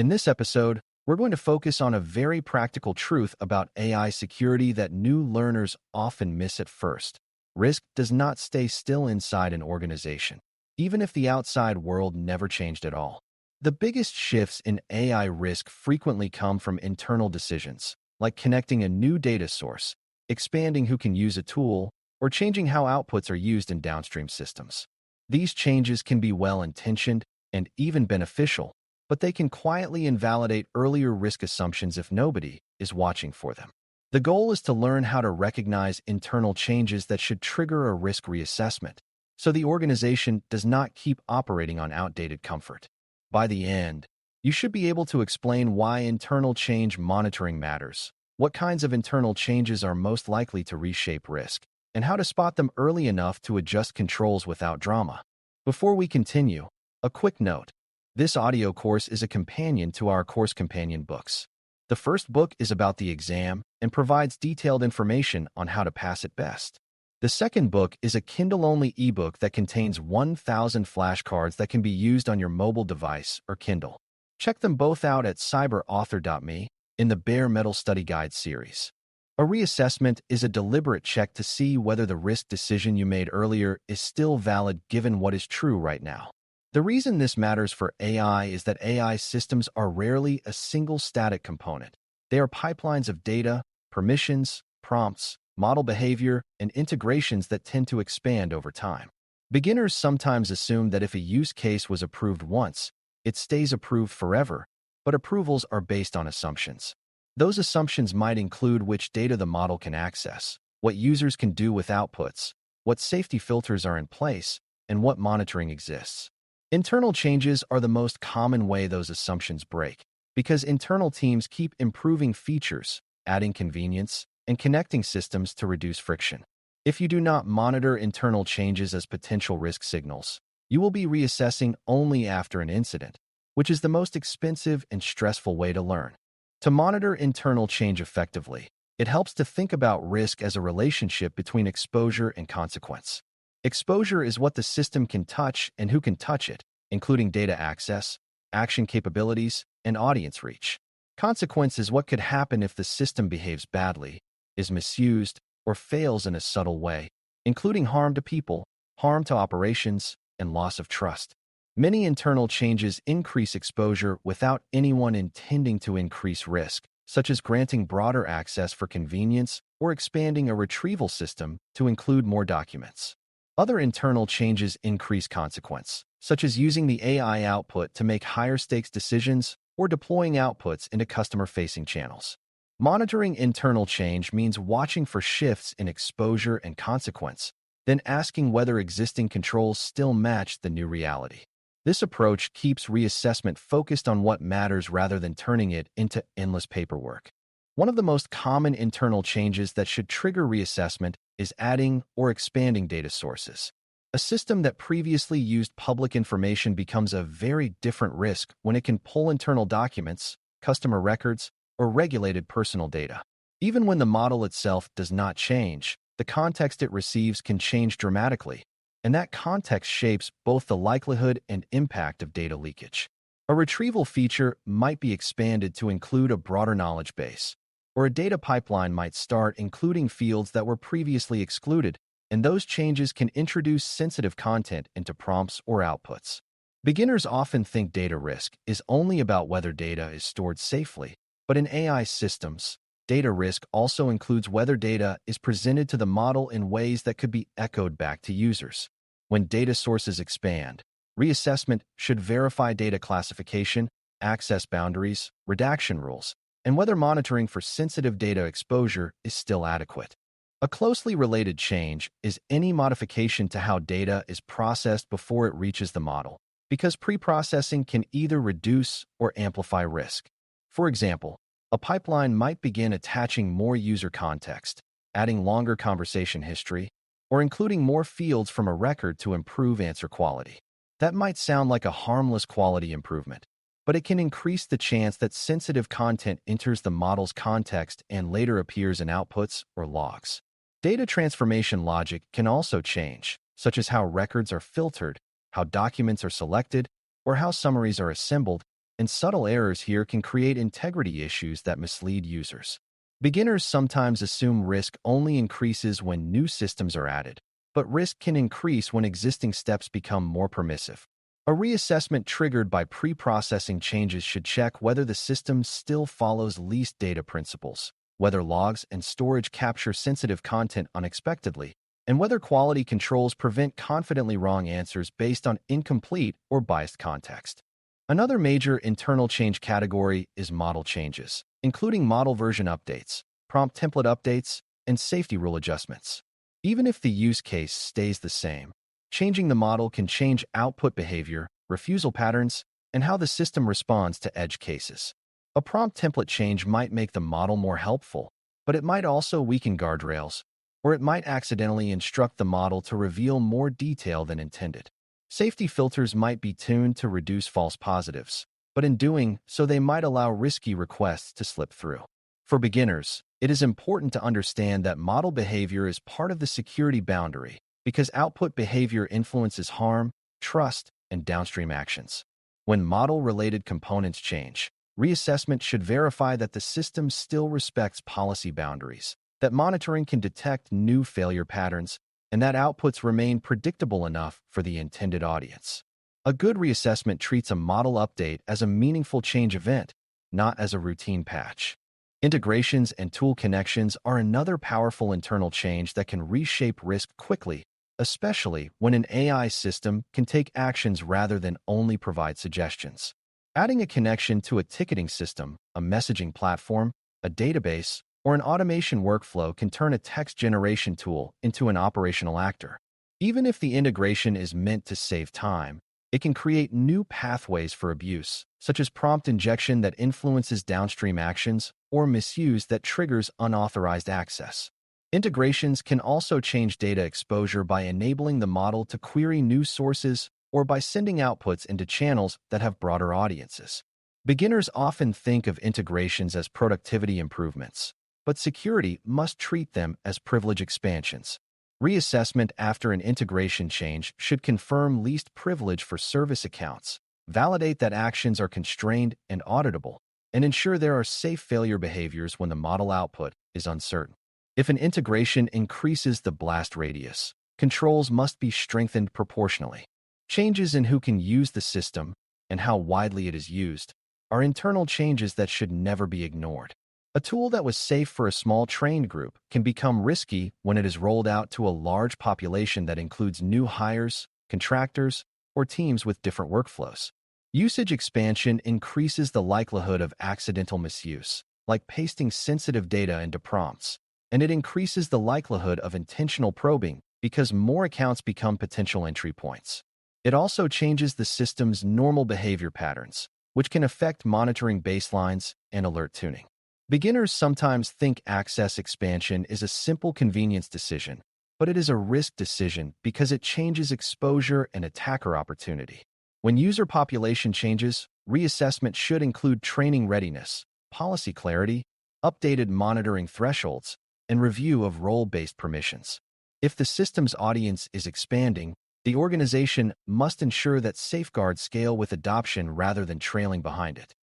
In this episode, we're going to focus on a very practical truth about AI security that new learners often miss at first. Risk does not stay still inside an organization, even if the outside world never changed at all. The biggest shifts in AI risk frequently come from internal decisions, like connecting a new data source, expanding who can use a tool, or changing how outputs are used in downstream systems. These changes can be well-intentioned and even beneficial, but they can quietly invalidate earlier risk assumptions if nobody is watching for them. The goal is to learn how to recognize internal changes that should trigger a risk reassessment, so the organization does not keep operating on outdated comfort. By the end, you should be able to explain why internal change monitoring matters, what kinds of internal changes are most likely to reshape risk, and how to spot them early enough to adjust controls without drama. Before we continue, a quick note. This audio course is a companion to our course companion books. The first book is about the exam and provides detailed information on how to pass it best. The second book is a Kindle-only ebook that contains 1,000 flashcards that can be used on your mobile device or Kindle. Check them both out at cyber.author.me in the Bare Metal Study Guide series. A reassessment is a deliberate check to see whether the risk decision you made earlier is still valid given what is true right now. The reason this matters for AI is that AI systems are rarely a single static component. They are pipelines of data, permissions, prompts, model behavior, and integrations that tend to expand over time. Beginners sometimes assume that if a use case was approved once, it stays approved forever, but approvals are based on assumptions. Those assumptions might include which data the model can access, what users can do with outputs, what safety filters are in place, and what monitoring exists. Internal changes are the most common way those assumptions break, because internal teams keep improving features, adding convenience, and connecting systems to reduce friction. If you do not monitor internal changes as potential risk signals, you will be reassessing only after an incident, which is the most expensive and stressful way to learn. To monitor internal change effectively, it helps to think about risk as a relationship between exposure and consequence. Exposure is what the system can touch and who can touch it, including data access, action capabilities, and audience reach. Consequence is what could happen if the system behaves badly, is misused, or fails in a subtle way, including harm to people, harm to operations, and loss of trust. Many internal changes increase exposure without anyone intending to increase risk, such as granting broader access for convenience or expanding a retrieval system to include more documents. Other internal changes increase consequence, such as using the AI output to make higher-stakes decisions or deploying outputs into customer-facing channels. Monitoring internal change means watching for shifts in exposure and consequence, then asking whether existing controls still match the new reality. This approach keeps reassessment focused on what matters rather than turning it into endless paperwork. One of the most common internal changes that should trigger reassessment is adding or expanding data sources. A system that previously used public information becomes a very different risk when it can pull internal documents, customer records, or regulated personal data. Even when the model itself does not change, the context it receives can change dramatically, and that context shapes both the likelihood and impact of data leakage. A retrieval feature might be expanded to include a broader knowledge base, or a data pipeline might start including fields that were previously excluded, and those changes can introduce sensitive content into prompts or outputs. Beginners often think data risk is only about whether data is stored safely, but in AI systems, data risk also includes whether data is presented to the model in ways that could be echoed back to users. When data sources expand, reassessment should verify data classification, access boundaries, redaction rules, and whether monitoring for sensitive data exposure is still adequate. A closely related change is any modification to how data is processed before it reaches the model, because pre-processing can either reduce or amplify risk. For example, a pipeline might begin attaching more user context, adding longer conversation history, or including more fields from a record to improve answer quality. That might sound like a harmless quality improvement, but it can increase the chance that sensitive content enters the model's context and later appears in outputs or logs. Data transformation logic can also change, such as how records are filtered, how documents are selected, or how summaries are assembled, and subtle errors here can create integrity issues that mislead users. Beginners sometimes assume risk only increases when new systems are added, but risk can increase when existing steps become more permissive. A reassessment triggered by pre-processing changes should check whether the system still follows least data principles, whether logs and storage capture sensitive content unexpectedly, and whether quality controls prevent confidently wrong answers based on incomplete or biased context. Another major internal change category is model changes, including model version updates, prompt template updates, and safety rule adjustments. Even if the use case stays the same, changing the model can change output behavior, refusal patterns, and how the system responds to edge cases. A prompt template change might make the model more helpful, but it might also weaken guardrails, or it might accidentally instruct the model to reveal more detail than intended. Safety filters might be tuned to reduce false positives, but in doing so they might allow risky requests to slip through. For beginners, it is important to understand that model behavior is part of the security boundary because output behavior influences harm, trust, and downstream actions. When model-related components change, reassessment should verify that the system still respects policy boundaries, that monitoring can detect new failure patterns, and that outputs remain predictable enough for the intended audience. A good reassessment treats a model update as a meaningful change event, not as a routine patch. Integrations and tool connections are another powerful internal change that can reshape risk quickly, especially when an AI system can take actions rather than only provide suggestions. Adding a connection to a ticketing system, a messaging platform, a database, or an automation workflow can turn a text generation tool into an operational actor. Even if the integration is meant to save time, it can create new pathways for abuse, such as prompt injection that influences downstream actions or misuse that triggers unauthorized access. Integrations can also change data exposure by enabling the model to query new sources or by sending outputs into channels that have broader audiences. Beginners often think of integrations as productivity improvements, but security must treat them as privilege expansions. Reassessment after an integration change should confirm least privilege for service accounts, validate that actions are constrained and auditable, and ensure there are safe failure behaviors when the model output is uncertain. If an integration increases the blast radius, controls must be strengthened proportionally. Changes in who can use the system and how widely it is used are internal changes that should never be ignored. A tool that was safe for a small trained group can become risky when it is rolled out to a large population that includes new hires, contractors, or teams with different workflows. Usage expansion increases the likelihood of accidental misuse, like pasting sensitive data into prompts, and it increases the likelihood of intentional probing because more accounts become potential entry points. It also changes the system's normal behavior patterns, which can affect monitoring baselines and alert tuning. Beginners sometimes think access expansion is a simple convenience decision, but it is a risk decision because it changes exposure and attacker opportunity. When user population changes, reassessment should include training readiness, policy clarity, updated monitoring thresholds, and review of role-based permissions. If the system's audience is expanding, the organization must ensure that safeguards scale with adoption rather than trailing behind it.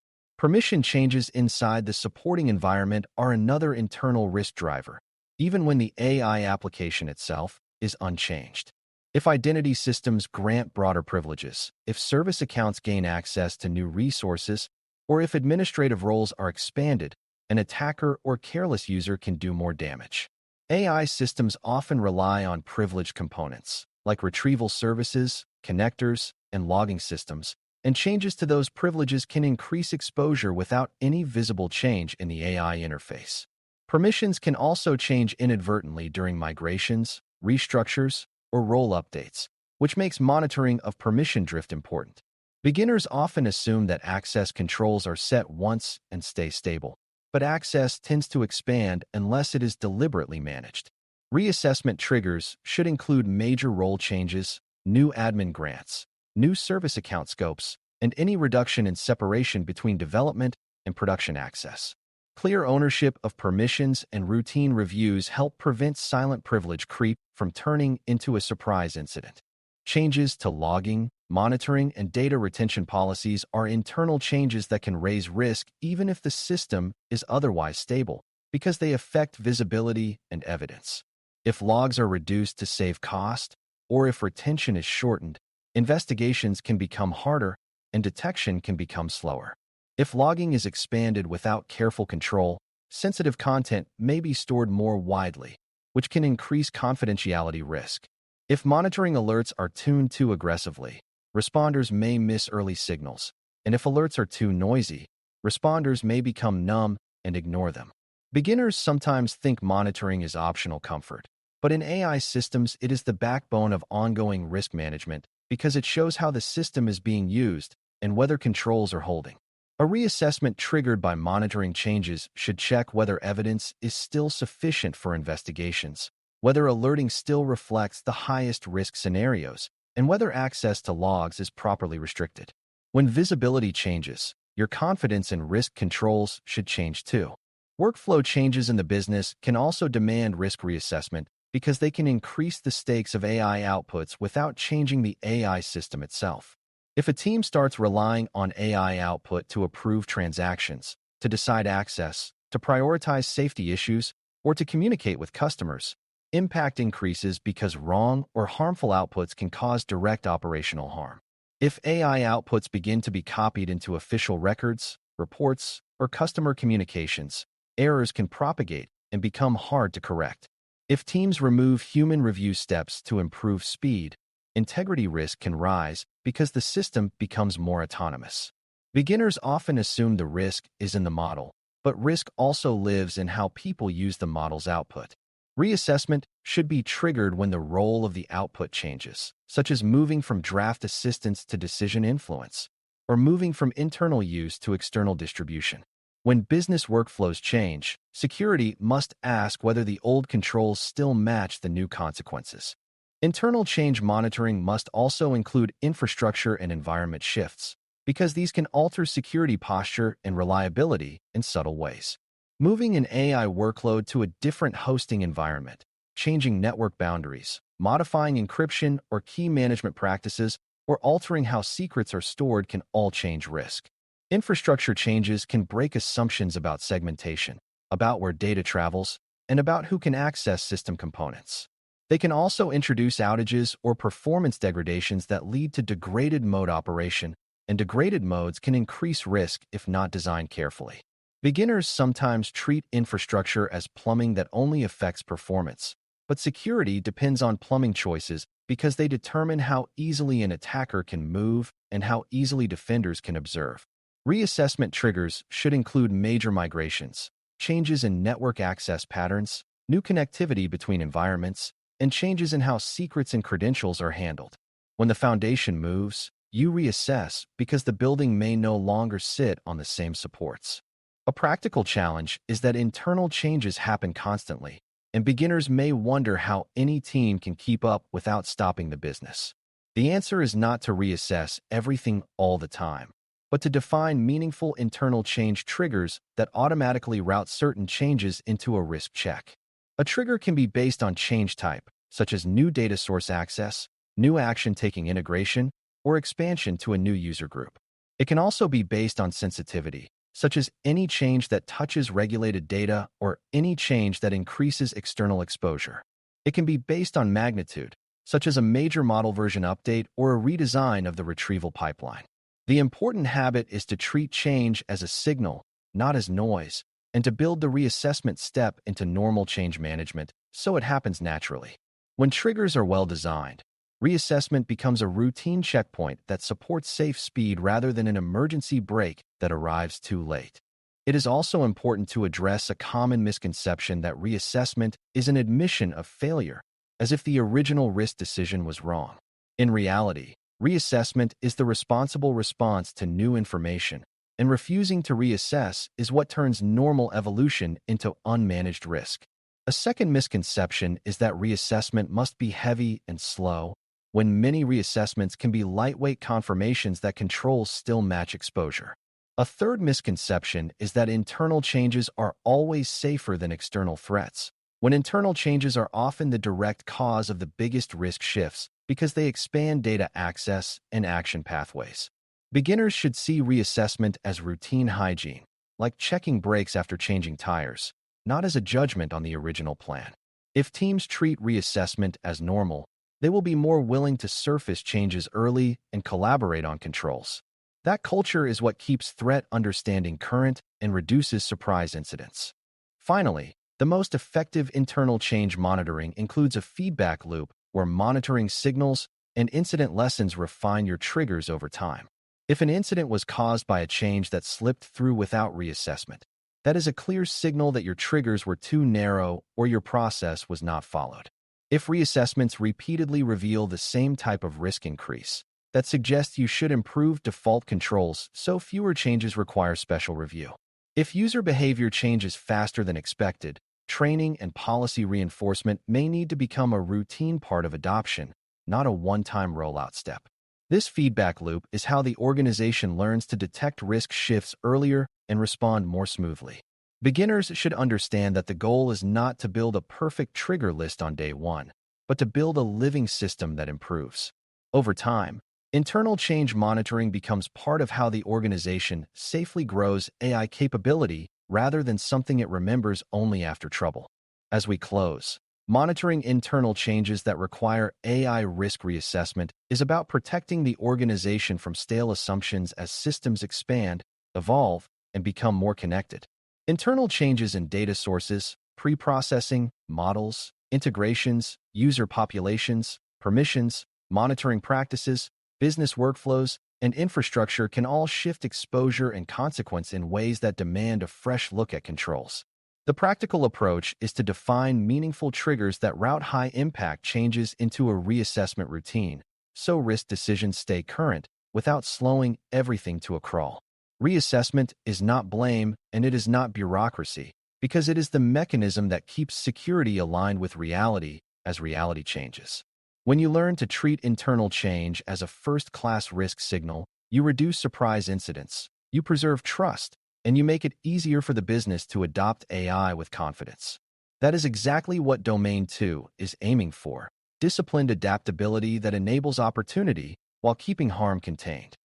Permission changes inside the supporting environment are another internal risk driver, even when the AI application itself is unchanged. If identity systems grant broader privileges, if service accounts gain access to new resources, or if administrative roles are expanded, an attacker or careless user can do more damage. AI systems often rely on privileged components, like retrieval services, connectors, and logging systems, and changes to those privileges can increase exposure without any visible change in the AI interface. Permissions can also change inadvertently during migrations, restructures, or role updates, which makes monitoring of permission drift important. Beginners often assume that access controls are set once and stay stable, but access tends to expand unless it is deliberately managed. Reassessment triggers should include major role changes, new admin grants, new service account scopes, and any reduction in separation between development and production access. Clear ownership of permissions and routine reviews help prevent silent privilege creep from turning into a surprise incident. Changes to logging, monitoring, and data retention policies are internal changes that can raise risk even if the system is otherwise stable, because they affect visibility and evidence. If logs are reduced to save cost, or if retention is shortened, investigations can become harder and detection can become slower. If logging is expanded without careful control, sensitive content may be stored more widely, which can increase confidentiality risk. If monitoring alerts are tuned too aggressively, responders may miss early signals, and if alerts are too noisy, responders may become numb and ignore them. Beginners sometimes think monitoring is optional comfort, but in AI systems, it is the backbone of ongoing risk management because it shows how the system is being used and whether controls are holding. A reassessment triggered by monitoring changes should check whether evidence is still sufficient for investigations, whether alerting still reflects the highest risk scenarios, and whether access to logs is properly restricted. When visibility changes, your confidence in risk controls should change too. Workflow changes in the business can also demand risk reassessment because they can increase the stakes of AI outputs without changing the AI system itself. If a team starts relying on AI output to approve transactions, to decide access, to prioritize safety issues, or to communicate with customers, impact increases because wrong or harmful outputs can cause direct operational harm. If AI outputs begin to be copied into official records, reports, or customer communications, errors can propagate and become hard to correct. If teams remove human review steps to improve speed, integrity risk can rise because the system becomes more autonomous. Beginners often assume the risk is in the model, but risk also lives in how people use the model's output. Reassessment should be triggered when the role of the output changes, such as moving from draft assistance to decision influence, or moving from internal use to external distribution. When business workflows change, security must ask whether the old controls still match the new consequences. Internal change monitoring must also include infrastructure and environment shifts, because these can alter security posture and reliability in subtle ways. Moving an AI workload to a different hosting environment, changing network boundaries, modifying encryption or key management practices, or altering how secrets are stored can all change risk. Infrastructure changes can break assumptions about segmentation, about where data travels, and about who can access system components. They can also introduce outages or performance degradations that lead to degraded mode operation, and degraded modes can increase risk if not designed carefully. Beginners sometimes treat infrastructure as plumbing that only affects performance, but security depends on plumbing choices because they determine how easily an attacker can move and how easily defenders can observe. Reassessment triggers should include major migrations, changes in network access patterns, new connectivity between environments, and changes in how secrets and credentials are handled. When the foundation moves, you reassess because the building may no longer sit on the same supports. A practical challenge is that internal changes happen constantly, and beginners may wonder how any team can keep up without stopping the business. The answer is not to reassess everything all the time, but to define meaningful internal change triggers that automatically route certain changes into a risk check. A trigger can be based on change type, such as new data source access, new action-taking integration, or expansion to a new user group. It can also be based on sensitivity, such as any change that touches regulated data or any change that increases external exposure. It can be based on magnitude, such as a major model version update or a redesign of the retrieval pipeline. The important habit is to treat change as a signal, not as noise, and to build the reassessment step into normal change management so it happens naturally. When triggers are well designed, reassessment becomes a routine checkpoint that supports safe speed rather than an emergency brake that arrives too late. It is also important to address a common misconception that reassessment is an admission of failure, as if the original risk decision was wrong. In reality, reassessment is the responsible response to new information, and refusing to reassess is what turns normal evolution into unmanaged risk. A second misconception is that reassessment must be heavy and slow, when many reassessments can be lightweight confirmations that controls still match exposure. A third misconception is that internal changes are always safer than external threats, when internal changes are often the direct cause of the biggest risk shifts because they expand data access and action pathways. Beginners should see reassessment as routine hygiene, like checking brakes after changing tires, not as a judgment on the original plan. If teams treat reassessment as normal, they will be more willing to surface changes early and collaborate on controls. That culture is what keeps threat understanding current and reduces surprise incidents. Finally, the most effective internal change monitoring includes a feedback loop where monitoring signals and incident lessons refine your triggers over time. If an incident was caused by a change that slipped through without reassessment, that is a clear signal that your triggers were too narrow or your process was not followed. If reassessments repeatedly reveal the same type of risk increase, that suggests you should improve default controls so fewer changes require special review. If user behavior changes faster than expected, training and policy reinforcement may need to become a routine part of adoption, not a one-time rollout step. This feedback loop is how the organization learns to detect risk shifts earlier and respond more smoothly. Beginners should understand that the goal is not to build a perfect trigger list on day one, but to build a living system that improves. Over time, internal change monitoring becomes part of how the organization safely grows AI capability rather than something it remembers only after trouble. As we close, monitoring internal changes that require AI risk reassessment is about protecting the organization from stale assumptions as systems expand, evolve, and become more connected. Internal changes in data sources, pre-processing, models, integrations, user populations, permissions, monitoring practices, business workflows, and infrastructure can all shift exposure and consequence in ways that demand a fresh look at controls. The practical approach is to define meaningful triggers that route high-impact changes into a reassessment routine, so risk decisions stay current without slowing everything to a crawl. Reassessment is not blame and it is not bureaucracy, because it is the mechanism that keeps security aligned with reality as reality changes. When you learn to treat internal change as a first-class risk signal, you reduce surprise incidents, you preserve trust, and you make it easier for the business to adopt AI with confidence. That is exactly what Domain 2 is aiming for: disciplined adaptability that enables opportunity while keeping harm contained.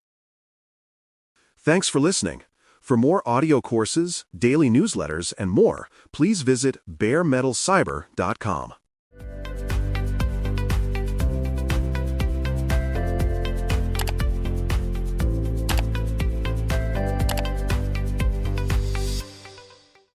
Thanks for listening. For more audio courses, daily newsletters, and more, please visit BareMetalCyber.com.